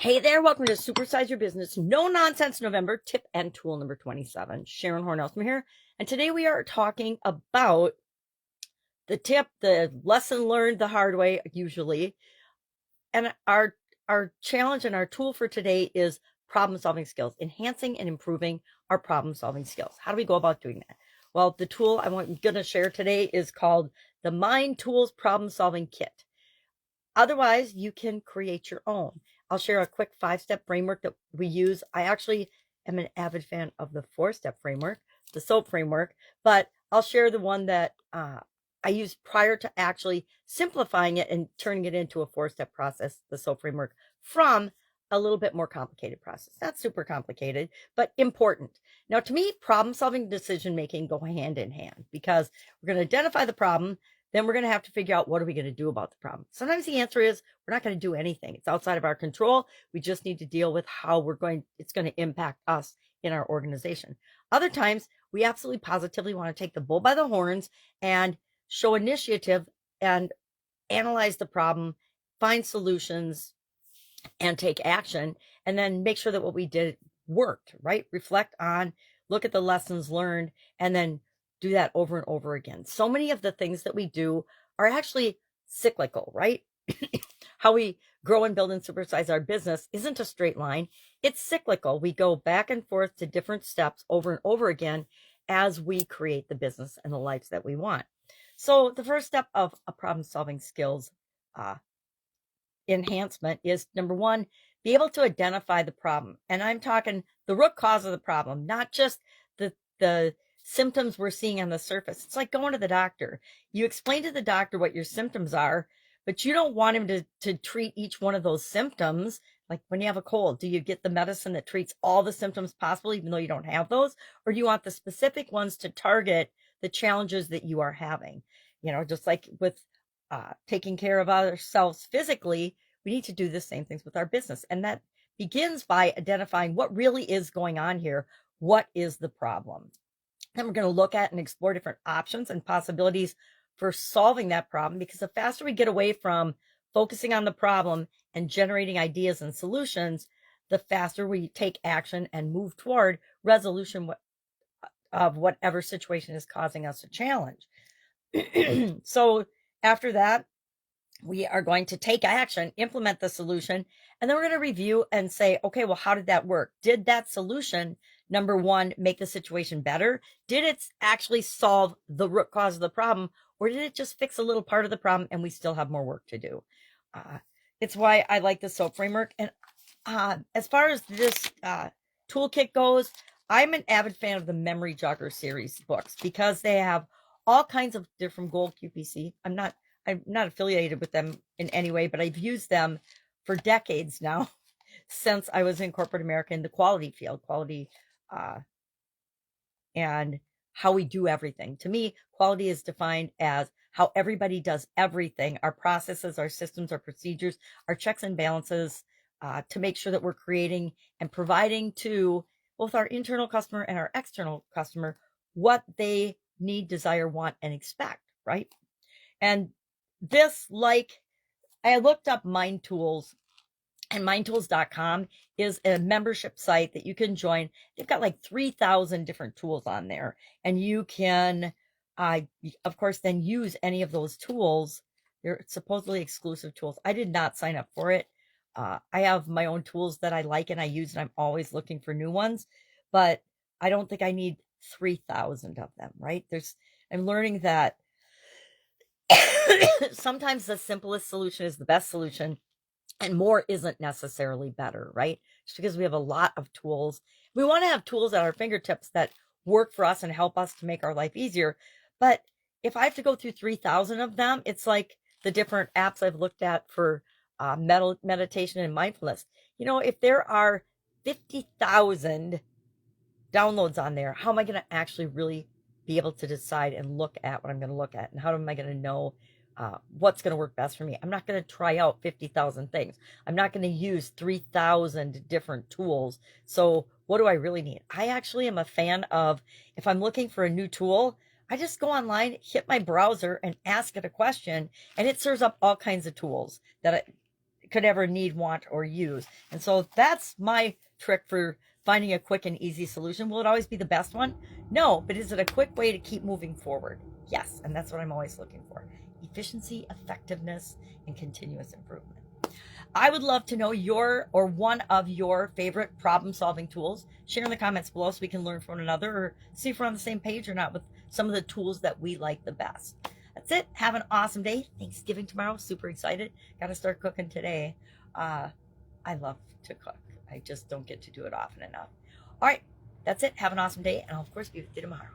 Hey there, welcome to Supersize Your Business No Nonsense November tip and tool number 27. Sharon Horne-Ellstrom here, and today we are talking about the tip, the lesson learned the hard way usually, and our challenge and our tool for today is problem-solving skills, enhancing and improving our problem-solving skills. How do we go about doing that? Well, the tool I'm going to share today is called the Mind Tools Problem-Solving Kit. Otherwise, you can create your own. I'll share a quick 5-step framework that we use. I actually am an avid fan of the 4-step framework, the SOAP framework, but I'll share the one that I used prior to actually simplifying it and turning it into a 4-step process, the SOAP framework, from a little bit more complicated process. Not super complicated, but important. Now, to me, problem solving, decision making go hand in hand because we're going to identify the problem. Then we're going to have to figure out what are we going to do about the problem. Sometimes the answer is we're not going to do anything. It's outside of our control. We just need to deal with how it's going to impact us in our organization. Other times we absolutely positively want to take the bull by the horns and show initiative and analyze the problem, find solutions, and take action, and then make sure that what we did worked, right? Reflect on, look at the lessons learned, and then do that over and over again. So many of the things that we do are actually cyclical, right? How we grow and build and supersize our business isn't a straight line. It's cyclical. We go back and forth to different steps over and over again as we create the business and the lives that we want. So the first step of a problem-solving skills enhancement is, number one, be able to identify the problem. And I'm talking the root cause of the problem, not just the symptoms we're seeing on the surface. It's like going to the doctor. You explain to the doctor what your symptoms are, but you don't want him to treat each one of those symptoms. Like when you have a cold, do you get the medicine that treats all the symptoms possible, even though you don't have those? Or do you want the specific ones to target the challenges that you are having? You know, just like with taking care of ourselves physically, we need to do the same things with our business. And that begins by identifying what really is going on here. What is the problem? Then we're going to look at and explore different options and possibilities for solving that problem, because the faster we get away from focusing on the problem and generating ideas and solutions, the faster we take action and move toward resolution of whatever situation is causing us a challenge. So after that, we are going to take action, implement the solution, and then we're going to review and say, okay, well, how did that work? Did that solution, number one, make the situation better? Did it actually solve the root cause of the problem? Or did it just fix a little part of the problem and we still have more work to do? It's why I like the SOAP framework. And as far as this toolkit goes, I'm an avid fan of the Memory Jogger series books because they have all kinds of different Gold QPC. I'm not affiliated with them in any way, but I've used them for decades now, since I was in corporate America in the quality field, and how we do everything. To me, quality is defined as how everybody does everything, our processes, our systems, our procedures, our checks and balances, to make sure that we're creating and providing to both our internal customer and our external customer what they need, desire, want, and expect, right? And this, like, I looked up Mind Tools, and mindtools.com is a membership site that you can join. They've got like 3,000 different tools on there, and you can, of course, then use any of those tools. They're supposedly exclusive tools. I did not sign up for it. I have my own tools that I like and I use, and I'm always looking for new ones, but I don't think I need 3,000 of them, right? I'm learning that sometimes the simplest solution is the best solution, and more isn't necessarily better, right? Just because we have a lot of tools. We want to have tools at our fingertips that work for us and help us to make our life easier. But if I have to go through 3,000 of them, it's like the different apps I've looked at for meditation and mindfulness. You know, if there are 50,000 downloads on there, how am I going to actually really be able to decide and look at what I'm going to look at? And how am I going to know what's going to work best for me? I'm not going to try out 50,000 things. I'm not going to use 3,000 different tools. So what do I really need? I actually am a fan of, if I'm looking for a new tool, I just go online, hit my browser, and ask it a question, and it serves up all kinds of tools that could ever need, want, or use. And so that's my trick for finding a quick and easy solution. Will it always be the best one? No, but is it a quick way to keep moving forward? Yes, and that's what I'm always looking for. Efficiency, effectiveness, and continuous improvement. I would love to know your or one of your favorite problem-solving tools. Share in the comments below so we can learn from one another or see if we're on the same page or not with some of the tools that we like the best. That's it. Have an awesome day. Thanksgiving tomorrow. Super excited. Got to start cooking today. I love to cook. I just don't get to do it often enough. All right. That's it. Have an awesome day. And I'll, of course, be with you tomorrow.